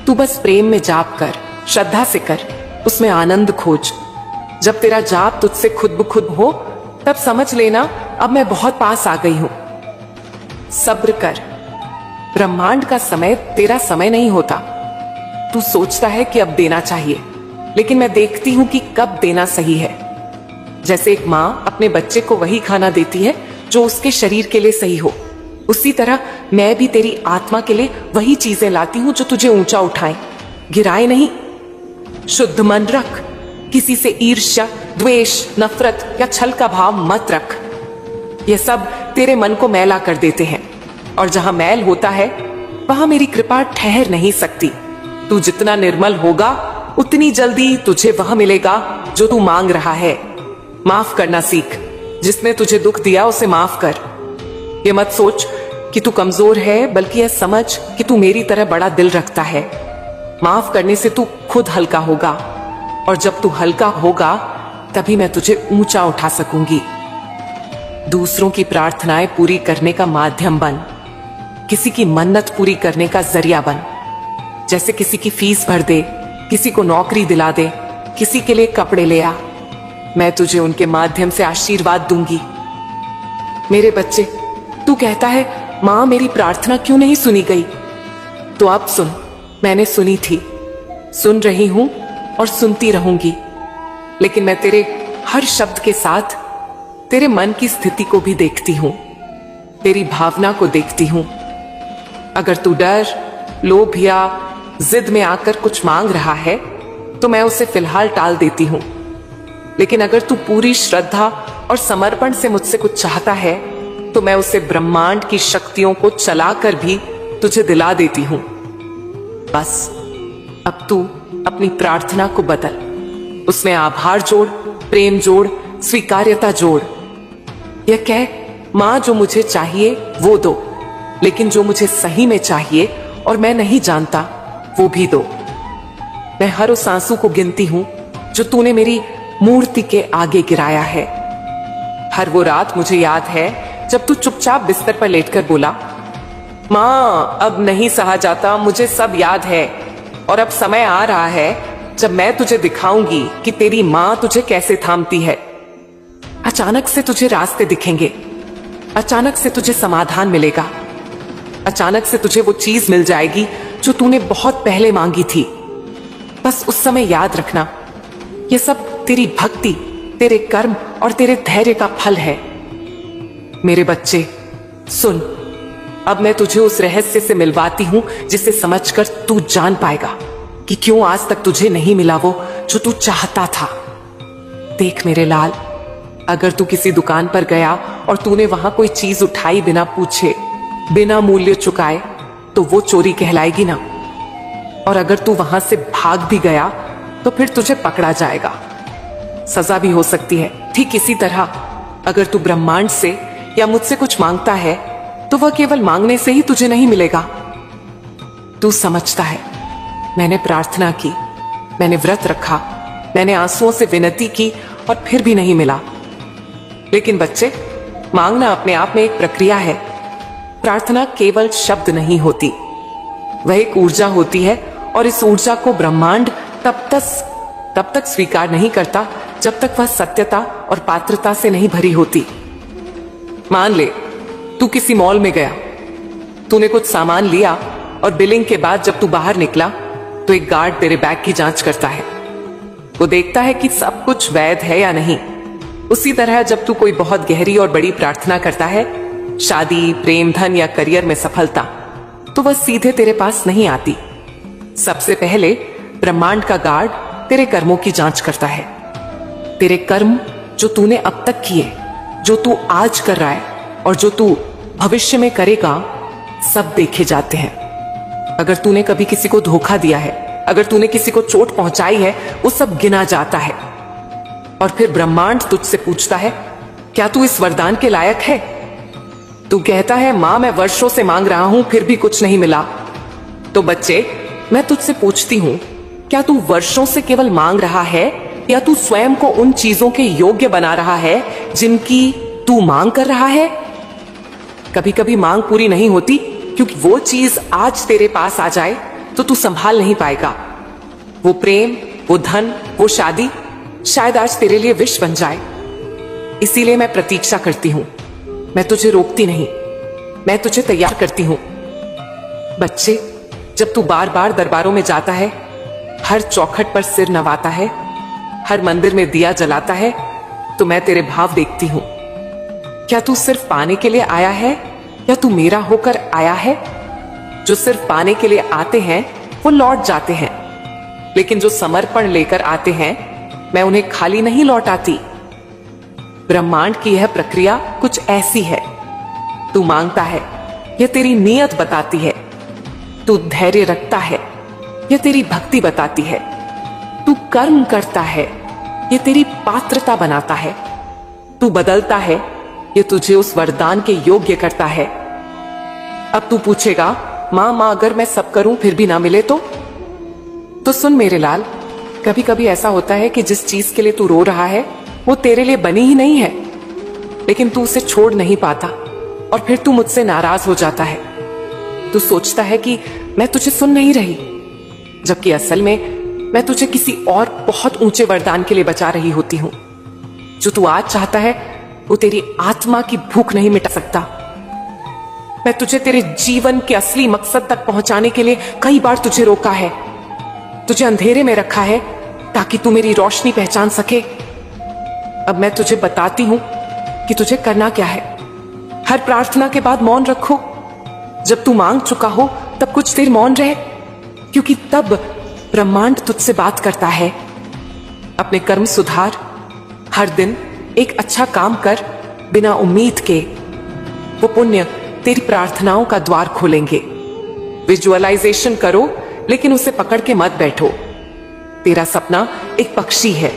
तू बस प्रेम में जाप कर, श्रद्धा से कर, उसमें आनंद खोज। जब तेरा जाप तुझसे खुद ब खुद हो, तब समझ लेना अब मैं बहुत पास आ गई हूं। सब्र कर, ब्रह्मांड का समय तेरा समय नहीं होता। तू सोचता है कि अब देना चाहिए, लेकिन मैं देखती हूं कि कब देना सही है। जैसे एक माँ अपने बच्चे को वही खाना देती है जो उसके शरीर के लिए सही हो, उसी तरह मैं भी तेरी आत्मा के लिए वही चीजें लाती हूं जो तुझे ऊंचा उठाए, गिराए नहीं। शुद्ध मन रख, किसी से ईर्ष्या, द्वेष, नफरत या छल का भाव मत रख। ये सब तेरे मन को मैला कर देते हैं, और जहां मैल होता है वहां मेरी कृपा ठहर नहीं सकती। तू जितना निर्मल होगा उतनी जल्दी तुझे वह मिलेगा जो तू मांग रहा है। माफ करना सीख, जिसने तुझे दुख दिया उसे माफ कर। ये मत सोच कि तू कमजोर है, बल्कि यह समझ कि तू मेरी तरह बड़ा दिल रखता है। माफ करने से तू खुद हल्का होगा, और जब तू हल्का होगा तभी मैं तुझे ऊंचा उठा सकूंगी। दूसरों की प्रार्थनाएं पूरी करने का माध्यम बन, किसी की मन्नत पूरी करने का जरिया बन। जैसे किसी की फीस भर दे, किसी को नौकरी दिला दे, किसी के लिए कपड़े ले आ। मैं तुझे उनके माध्यम से आशीर्वाद दूंगी। मेरे बच्चे, तू कहता है मां मेरी प्रार्थना क्यों नहीं सुनी गई? तो अब सुन, मैंने सुनी थी, सुन रही हूं और सुनती रहूंगी। लेकिन मैं तेरे हर शब्द के साथ तेरे मन की स्थिति को भी देखती हूं, तेरी भावना को देखती हूं। अगर तू डर, लोभ या जिद में आकर कुछ मांग रहा है तो मैं उसे फिलहाल टाल देती हूं। लेकिन अगर तू पूरी श्रद्धा और समर्पण से मुझसे कुछ चाहता है तो मैं उसे ब्रह्मांड की शक्तियों को चलाकर भी तुझे दिला देती हूं। बस अब तू अपनी प्रार्थना को बदल, उसमें आभार जोड़, प्रेम जोड़, स्वीकार्यता जोड़। यह कह, मां जो मुझे चाहिए वो दो, लेकिन जो मुझे सही में चाहिए और मैं नहीं जानता वो भी दो। मैं हर उस आंसू को गिनती हूं जो तूने मेरी मूर्ति के आगे गिराया है। हर वो रात मुझे याद है जब तू चुपचाप बिस्तर पर लेटकर बोला, मां अब नहीं सहा जाता, मुझे सब याद है, और अब समय आ रहा है जब मैं तुझे दिखाऊंगी कि तेरी मां तुझे कैसे थामती है। अचानक से तुझे रास्ते दिखेंगे, अचानक से तुझे समाधान मिलेगा, अचानक से तुझे वो चीज मिल जाएगी जो तूने बहुत पहले मांगी थी। बस उस समय याद रखना, ये सब तेरी भक्ति, तेरे कर्म और तेरे धैर्य का फल है। मेरे बच्चे सुन, अब मैं तुझे उस रहस्य से मिलवाती हूं जिसे समझकर तू जान पाएगा कि क्यों आज तक तुझे नहीं मिला वो जो तू चाहता था। देख मेरे लाल, अगर तू किसी दुकान पर गया और तूने वहां कोई चीज उठाई बिना पूछे, बिना मूल्य चुकाए, तो वो चोरी कहलाएगी ना। और अगर तू वहां से भाग भी गया तो फिर तुझे पकड़ा जाएगा, सजा भी हो सकती है। ठीक इसी तरह अगर तू ब्रह्मांड से या मुझसे कुछ मांगता है तो वह केवल मांगने से ही तुझे नहीं मिलेगा। तू समझता है, मैंने प्रार्थना की, मैंने व्रत रखा, मैंने आंसुओं से विनती की और फिर भी नहीं मिला। लेकिन बच्चे, मांगना अपने आप में एक प्रक्रिया है। प्रार्थना केवल शब्द नहीं होती, वह एक ऊर्जा होती है, और इस ऊर्जा को ब्रह्मांड तब तक स्वीकार नहीं करता जब तक वह सत्यता और पात्रता से नहीं भरी होती। मान ले तू किसी मॉल में गया, तूने कुछ सामान लिया और बिलिंग के बाद जब तू बाहर निकला तो एक गार्ड तेरे बैग की जांच करता है। वो देखता है कि सब कुछ वैध है या नहीं। उसी तरह जब तू कोई बहुत गहरी और बड़ी प्रार्थना करता है, शादी, प्रेम, धन या करियर में सफलता, तो वह सीधे तेरे पास नहीं आती। सबसे पहले ब्रह्मांड का गार्ड तेरे कर्मों की जांच करता है। तेरे कर्म जो तूने अब तक किए, जो तू आज कर रहा है और जो तू भविष्य में करेगा, सब देखे जाते हैं। अगर तूने कभी किसी को धोखा दिया है, अगर तूने किसी को चोट पहुंचाई है, वो सब गिना जाता है। और फिर ब्रह्मांड तुझसे पूछता है, क्या तू इस वरदान के लायक है? तू कहता है, मां मैं वर्षों से मांग रहा हूं फिर भी कुछ नहीं मिला। तो बच्चे, मैं तुझसे पूछती हूं, क्या तू वर्षों से केवल मांग रहा है या तू स्वयं को उन चीजों के योग्य बना रहा है जिनकी तू मांग कर रहा है? कभी कभी मांग पूरी नहीं होती क्योंकि वो चीज आज तेरे पास आ जाए तो तू संभाल नहीं पाएगा। वो प्रेम, वो धन, वो शादी शायद आज तेरे लिए विष बन जाए। इसीलिए मैं प्रतीक्षा करती हूं, मैं तुझे रोकती नहीं, मैं तुझे तैयार करती हूं। बच्चे, जब तू बार बार दरबारों में जाता है, हर चौखट पर सिर नवाता है, हर मंदिर में दिया जलाता है, तो मैं तेरे भाव देखती हूं। क्या तू सिर्फ पाने के लिए आया है या तू मेरा होकर आया है? जो सिर्फ पाने के लिए आते हैं वो लौट जाते हैं, लेकिन जो समर्पण लेकर आते हैं मैं उन्हें खाली नहीं लौटाती। ब्रह्मांड की यह प्रक्रिया कुछ ऐसी है। तू मांगता है, यह तेरी नीयत बताती है। तू धैर्य रखता है, यह तेरी भक्ति बताती है। तू कर्म करता है, यह तेरी पात्रता बनाता है। तू बदलता है, यह तुझे उस वरदान के योग्य करता है। अब तू पूछेगा, मां अगर मैं सब करूं फिर भी ना मिले तो सुन मेरे लाल, कभी कभी ऐसा होता है कि जिस चीज के लिए तू रो रहा है वो तेरे लिए बनी ही नहीं है, लेकिन तू उसे छोड़ नहीं पाता और फिर तू मुझसे नाराज हो जाता है। तू सोचता है कि मैं तुझे सुन नहीं रही, जबकि असल में मैं तुझे किसी और बहुत ऊंचे वरदान के लिए बचा रही होती हूं। जो तू आज चाहता है वो तेरी आत्मा की भूख नहीं मिटा सकता। मैं तुझे तेरे जीवन के असली मकसद तक पहुंचाने के लिए कई बार तुझे रोका है, तुझे अंधेरे में रखा है ताकि तू मेरी रोशनी पहचान सके। अब मैं तुझे बताती हूं कि तुझे करना क्या है। हर प्रार्थना के बाद मौन रखो। जब तू मांग चुका हो तब कुछ देर मौन रहे, क्योंकि तब ब्रह्मांड तुझसे बात करता है। अपने कर्म सुधार, हर दिन एक अच्छा काम कर बिना उम्मीद के। वो पुण्य तेरी प्रार्थनाओं का द्वार खोलेंगे। विजुअलाइजेशन करो, लेकिन उसे पकड़ के मत बैठो। तेरा सपना एक पक्षी है,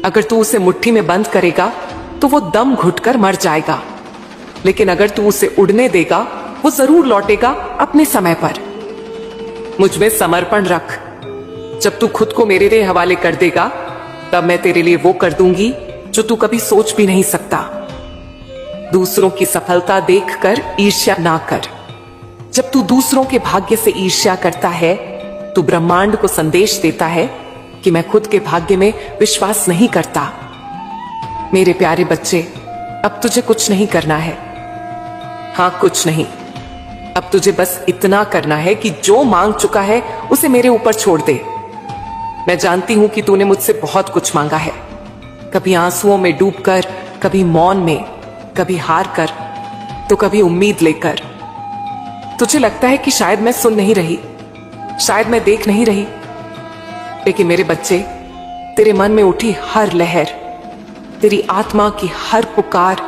अगर तू उसे मुट्ठी में बंद करेगा तो वो दम घुटकर मर जाएगा, लेकिन अगर तू उसे उड़ने देगा वो जरूर लौटेगा अपने समय पर। मुझ में समर्पण रख। जब तू खुद को मेरे लिए हवाले कर देगा तब मैं तेरे लिए वो कर दूंगी जो तू कभी सोच भी नहीं सकता। दूसरों की सफलता देखकर ईर्ष्या ना कर। जब तू दूसरों के भाग्य से ईर्ष्या करता है तो ब्रह्मांड को संदेश देता है कि मैं खुद के भाग्य में विश्वास नहीं करता। मेरे प्यारे बच्चे, अब तुझे कुछ नहीं करना है। हाँ, कुछ नहीं। अब तुझे बस इतना करना है कि जो मांग चुका है उसे मेरे ऊपर छोड़ दे। मैं जानती हूं कि तूने मुझसे बहुत कुछ मांगा है, कभी आंसुओं में डूबकर, कभी मौन में, कभी हार कर, तो कभी उम्मीद लेकर। तुझे लगता है कि शायद मैं सुन नहीं रही, शायद मैं देख नहीं रही, लेकिन मेरे बच्चे, तेरे मन में उठी हर लहर, तेरी आत्मा की हर पुकार,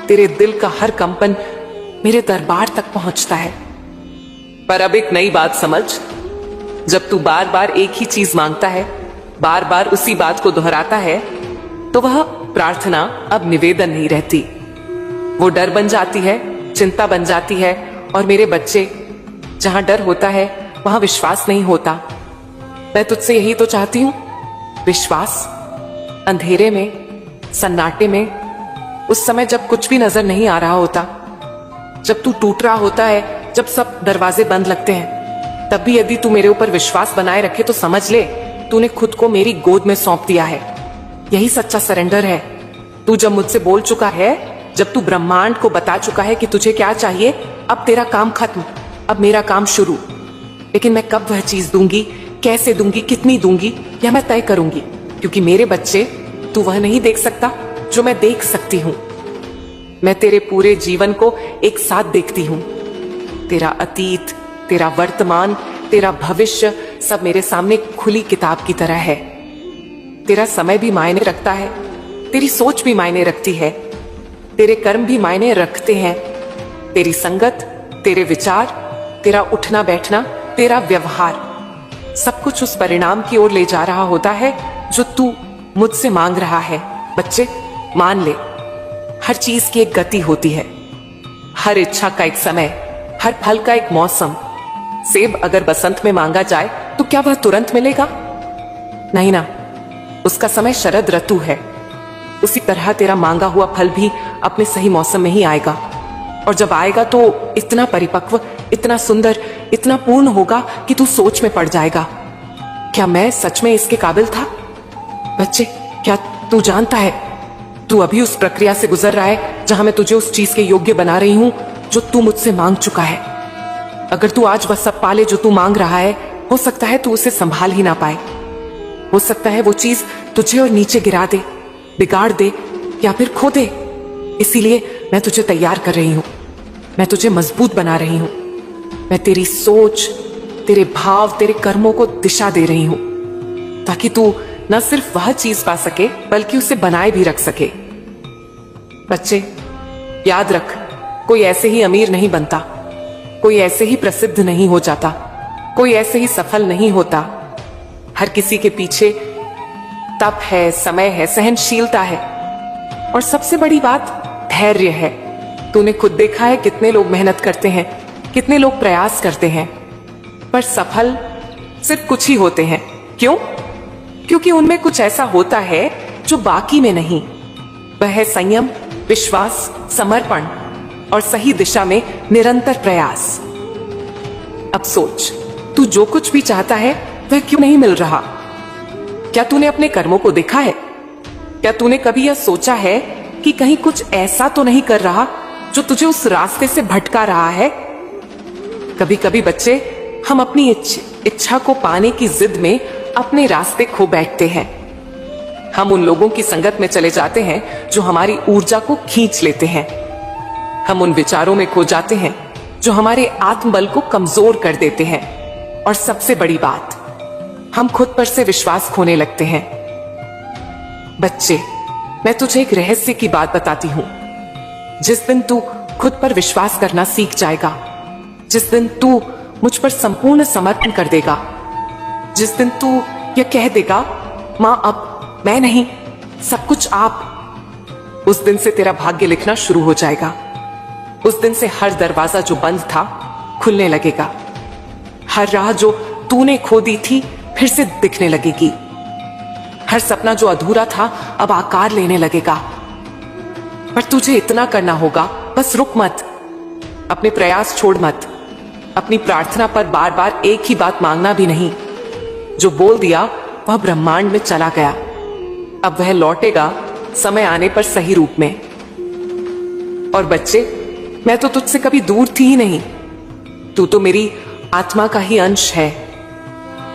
तेरे दिल का हर कंपन मेरे दरबार तक पहुंचता है। पर अब एक नई बात समझ। जब तू बार बार एक ही चीज मांगता है, बार बार उसी बात को दोहराता है, तो वह प्रार्थना अब निवेदन नहीं रहती, वो डर बन जाती है, चिंता बन जाती है। और मेरे बच्चे, जहां डर होता है वहां विश्वास नहीं होता। मैं तुझसे यही तो चाहती हूं, विश्वास। अंधेरे में, सन्नाटे में, उस समय जब कुछ भी नजर नहीं आ रहा होता, जब तू टूट रहा होता है, जब सब दरवाजे बंद लगते हैं, तब भी यदि तू मेरे ऊपर विश्वास बनाए रखे तो समझ ले तूने खुद को मेरी गोद में सौंप दिया है। यही सच्चा सरेंडर है। तू जब मुझसे बोल चुका है, जब तू ब्रह्मांड को बता चुका है कि तुझे क्या चाहिए, अब तेरा काम खत्म, अब मेरा काम शुरू। लेकिन मैं कब वह चीज दूंगी, कैसे दूंगी, कितनी दूंगी, यह मैं तय करूंगी, क्योंकि मेरे बच्चे, तू वह नहीं देख सकता जो मैं देख सकती हूं। मैं तेरे पूरे जीवन को एक साथ देखती हूं। तेरा अतीत, तेरा वर्तमान, तेरा भविष्य सब मेरे सामने खुली किताब की तरह है। तेरा समय भी मायने रखता है, तेरी सोच भी मायने रखती है, तेरे कर्म भी मायने रखते हैं। तेरी संगत, तेरे विचार, तेरा उठना बैठना, तेरा व्यवहार, सब कुछ उस परिणाम की ओर ले जा रहा होता है जो तू मुझसे मांग रहा है। बच्चे, मान ले, हर चीज की एक गति होती है, हर इच्छा का एक समय, हर फल का एक मौसम। सेब अगर बसंत में मांगा जाए तो क्या वह तुरंत मिलेगा? नहीं ना, उसका समय शरद ऋतु है। उसी तरह तेरा मांगा हुआ फल भी अपने सही मौसम में ही आएगा, और जब आएगा तो इतना परिपक्व, इतना सुंदर, इतना पूर्ण होगा कि तू सोच में पड़ जाएगा, क्या मैं सच में इसके काबिल था? बच्चे, क्या तू जानता है, तू अभी उस प्रक्रिया से गुजर रहा है जहां मैं तुझे उस चीज के योग्य बना रही हूं जो तू मुझसे मांग चुका है। अगर तू आज वह सब पाले जो तू मांग रहा है, हो सकता है तू उसे संभाल ही ना पाए, हो सकता है वो चीज तुझे और नीचे गिरा दे, बिगाड़ दे या फिर खो दे। इसीलिए मैं तुझे तैयार कर रही हूं, मैं तुझे मजबूत बना रही हूं। मैं तेरी सोच, तेरे भाव, तेरे कर्मों को दिशा दे रही हूं, ताकि तू न सिर्फ वह चीज पा सके बल्कि उसे बनाए भी रख सके। बच्चे, याद रख, कोई ऐसे ही अमीर नहीं बनता, कोई ऐसे ही प्रसिद्ध नहीं हो जाता, कोई ऐसे ही सफल नहीं होता। हर किसी के पीछे तप है, समय है, सहनशीलता है और सबसे बड़ी बात धैर्य है। तूने खुद देखा है कितने लोग मेहनत करते हैं, कितने लोग प्रयास करते हैं, पर सफल सिर्फ कुछ ही होते हैं। क्यों? क्योंकि उनमें कुछ ऐसा होता है जो बाकी में नहीं। वह है संयम, विश्वास, समर्पण और सही दिशा में निरंतर प्रयास। अब सोच, तू जो कुछ भी चाहता है वह क्यों नहीं मिल रहा? क्या तूने अपने कर्मों को देखा है? क्या तूने कभी यह सोचा है कि कहीं कुछ ऐसा तो नहीं कर रहा जो तुझे उस रास्ते से भटका रहा है? कभी कभी बच्चे, हम अपनी इच्छा को पाने की जिद में अपने रास्ते खो बैठते हैं। हम उन लोगों की संगत में चले जाते हैं जो हमारी ऊर्जा को खींच लेते हैं। हम उन विचारों में खो जाते हैं जो हमारे आत्मबल को कमजोर कर देते हैं। और सबसे बड़ी बात, हम खुद पर से विश्वास खोने लगते हैं। बच्चे, मैं तुझे एक रहस्य की बात बताती हूं। जिस दिन तू खुद पर विश्वास करना सीख जाएगा, जिस दिन तू मुझ पर संपूर्ण समर्पण कर देगा, जिस दिन तू यह कह देगा, मां अब मैं नहीं, सब कुछ आप, उस दिन से तेरा भाग्य लिखना शुरू हो जाएगा। उस दिन से हर दरवाजा जो बंद था खुलने लगेगा। हर राह जो तूने खो दी थी फिर से दिखने लगेगी। हर सपना जो अधूरा था अब आकार लेने लगेगा। पर तुझे इतना करना होगा, बस रुक मत, अपने प्रयास छोड़ मत, अपनी प्रार्थना पर बार बार एक ही बात मांगना भी नहीं। जो बोल दिया वह ब्रह्मांड में चला गया, अब वह लौटेगा समय आने पर सही रूप में। और बच्चे, मैं तो तुझसे कभी दूर थी ही नहीं। तू तो मेरी आत्मा का ही अंश है।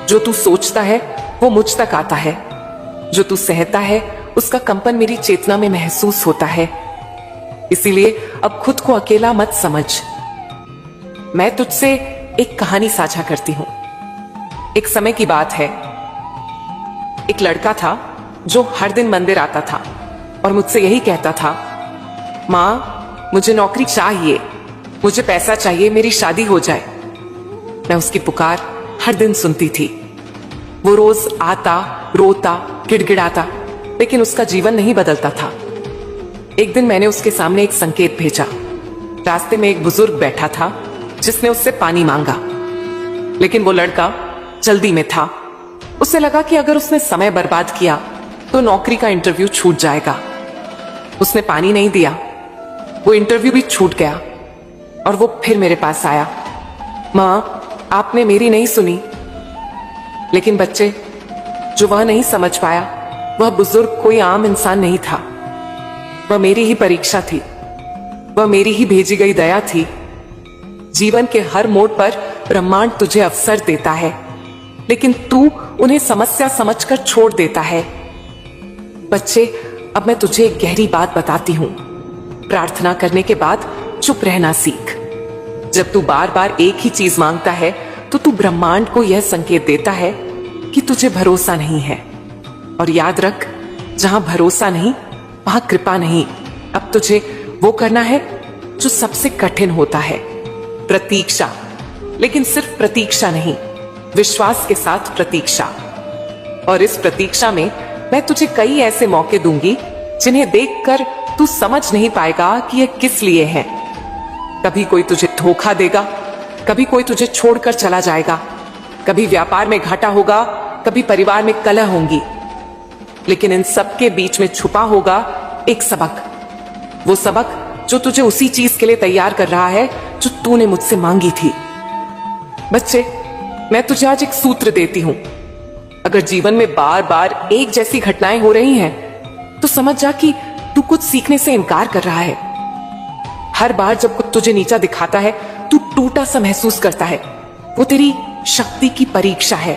जो तू सोचता है वो मुझ तक आता है, जो तू सहता है उसका कंपन मेरी चेतना में महसूस होता है। इसीलिए अब खुद को अकेला मत समझ। मैं तुझसे एक कहानी साझा करती हूं। एक समय की बात है, एक लड़का था जो हर दिन मंदिर आता था और मुझसे यही कहता था, मां मुझे नौकरी चाहिए, मुझे पैसा चाहिए, मेरी शादी हो जाए। मैं उसकी पुकार हर दिन सुनती थी। वो रोज आता, रोता, गिड़गिड़ाता, लेकिन उसका जीवन नहीं बदलता था। एक दिन मैंने उसके सामने एक संकेत भेजा। रास्ते में एक बुजुर्ग बैठा था जिसने उससे पानी मांगा, लेकिन वो लड़का जल्दी में था। उसे लगा कि अगर उसने समय बर्बाद किया तो नौकरी का इंटरव्यू छूट जाएगा। उसने पानी नहीं दिया, वो इंटरव्यू भी छूट गया और वो फिर मेरे पास आया, मां आपने मेरी नहीं सुनी। लेकिन बच्चे, जो वह नहीं समझ पाया, वह बुजुर्ग कोई आम इंसान नहीं था। वह मेरी ही परीक्षा थी, वह मेरी ही भेजी गई दया थी। जीवन के हर मोड़ पर ब्रह्मांड तुझे अवसर देता है, लेकिन तू उन्हें समस्या समझकर छोड़ देता है। बच्चे, अब मैं तुझे एक गहरी बात बताती हूं। प्रार्थना करने के बाद चुप रहना सीख। जब तू बार बार एक ही चीज मांगता है तो तू ब्रह्मांड को यह संकेत देता है कि तुझे भरोसा नहीं है। और याद रख, जहां भरोसा नहीं वहां कृपा नहीं। अब तुझे वो करना है जो सबसे कठिन होता है, प्रतीक्षा। लेकिन सिर्फ प्रतीक्षा नहीं, विश्वास के साथ प्रतीक्षा। और इस प्रतीक्षा में मैं तुझे कई ऐसे मौके दूंगी जिन्हें देखकर तू समझ नहीं पाएगा कि यह किस लिए है। कभी कोई तुझे धोखा देगा, कभी कोई तुझे छोड़कर चला जाएगा, कभी व्यापार में घाटा होगा, कभी परिवार में कलह होंगी। लेकिन इन सब के बीच में छुपा होगा एक सबक, वो सबक जो तुझे उसी चीज के लिए तैयार कर रहा है जो तूने मुझसे मांगी थी। बच्चे, मैं तुझे आज एक सूत्र देती हूं। अगर जीवन में बार बार एक जैसी घटनाएं हो रही हैं, तो समझ जा कि तू कुछ सीखने से इनकार कर रहा है। हर बार जब कुछ तुझे नीचा दिखाता है, तू टूटा सा महसूस करता है। वो तेरी शक्ति की परीक्षा है।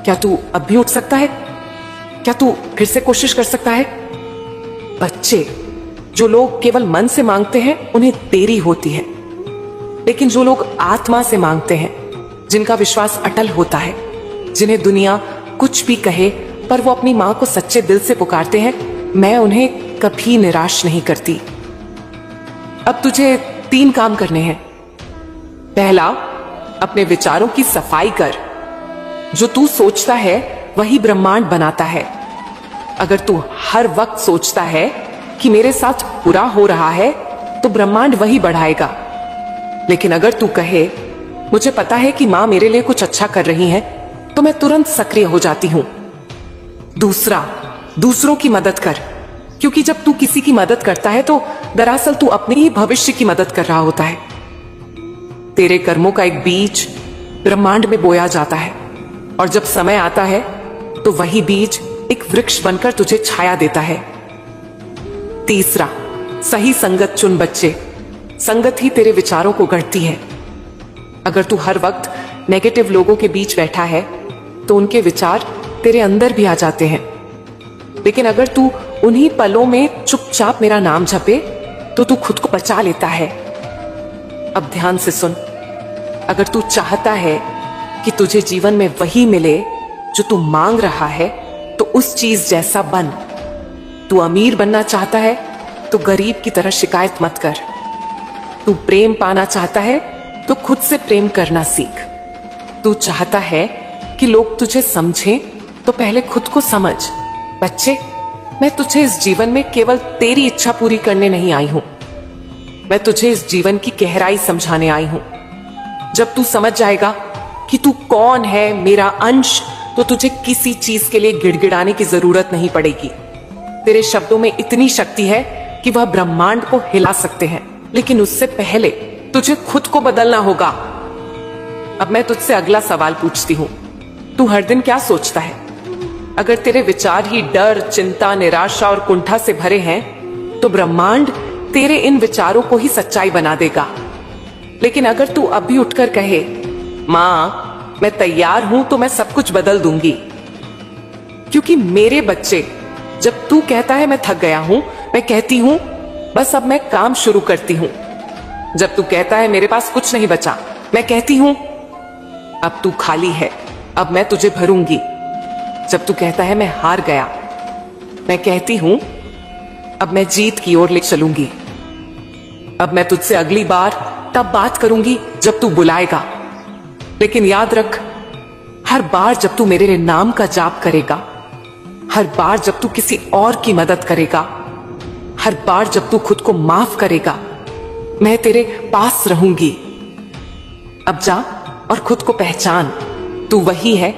क्या तू अब भी उठ सकता है? क्या तू फिर से कोशिश कर सकता है? बच्चे, जो लोग केवल मन से मांगते हैं उन्हें देरी होती है, लेकिन जो लोग आत्मा से मांगते हैं, जिनका विश्वास अटल होता है, जिन्हें दुनिया कुछ भी कहे पर वो अपनी मां को सच्चे दिल से पुकारते हैं, मैं उन्हें कभी निराश नहीं करती। अब तुझे 3 काम करने हैं। पहला, अपने विचारों की सफाई कर। जो तू सोचता है वही ब्रह्मांड बनाता है। अगर तू हर वक्त सोचता है कि मेरे साथ बुरा हो रहा है तो ब्रह्मांड वही बढ़ाएगा। लेकिन अगर तू कहे मुझे पता है कि मां मेरे लिए कुछ अच्छा कर रही है, तो मैं तुरंत सक्रिय हो जाती हूं। दूसरा, दूसरों की मदद कर, क्योंकि जब तू किसी की मदद करता है तो दरअसल तू अपने ही भविष्य की मदद कर रहा होता है। तेरे कर्मों का एक बीज ब्रह्मांड में बोया जाता है, और जब समय आता है तो वही बीज एक वृक्ष बनकर तुझे छाया देता है। तीसरा, सही संगत चुन बच्चे। संगत ही तेरे विचारों को गढ़ती है। अगर तू हर वक्त नेगेटिव लोगों के बीच बैठा है तो उनके विचार तेरे अंदर भी आ जाते हैं। लेकिन अगर तू उन्हीं पलों में चुपचाप मेरा नाम जपे तो तू खुद को बचा लेता है। अब ध्यान से सुन, अगर तू चाहता है कि तुझे जीवन में वही मिले जो तू मांग रहा है, तो उस चीज जैसा बन। तू अमीर बनना चाहता है तो गरीब की तरह शिकायत मत कर। तू प्रेम पाना चाहता है तो खुद से प्रेम करना सीख। तू चाहता है कि लोग तुझे समझें तो पहले खुद को समझ। बच्चे, मैं तुझे इस जीवन में केवल तेरी इच्छा पूरी करने नहीं आई हूं, मैं तुझे इस जीवन की गहराई समझाने आई हूं। जब तू समझ जाएगा कि तू कौन है, मेरा अंश, तो तुझे किसी चीज के लिए गिड़गिड़ाने की जरूरत नहीं पड़ेगी। तेरे शब्दों में इतनी शक्ति है कि वह ब्रह्मांड को हिला सकते हैं, लेकिन उससे पहले तुझे खुद को बदलना होगा। अब मैं तुझसे अगला सवाल पूछती हूं, तू हर दिन क्या सोचता है? अगर तेरे विचार ही डर, चिंता, निराशा और कुंठा से भरे हैं, तो ब्रह्मांड तेरे इन विचारों को ही सच्चाई बना देगा। लेकिन अगर तू अभी उठकर कहे, मां मैं तैयार हूं, तो मैं सब कुछ बदल दूंगी। क्योंकि मेरे बच्चे, जब तू कहता है मैं थक गया हूं, मैं कहती हूं बस अब मैं काम शुरू करती हूं। जब तू कहता है मेरे पास कुछ नहीं बचा, मैं कहती हूं अब तू खाली है, अब मैं तुझे भरूंगी। जब तू कहता है मैं हार गया, मैं कहती हूं अब मैं जीत की ओर ले चलूंगी। अब मैं तुझसे अगली बार तब बात करूंगी जब तू बुलाएगा। लेकिन याद रख, हर बार जब तू मेरे नाम का जाप करेगा, हर बार जब तू किसी और की मदद करेगा, हर बार जब तू खुद को माफ करेगा, मैं तेरे पास रहूंगी। अब जा और खुद को पहचान, तू वही है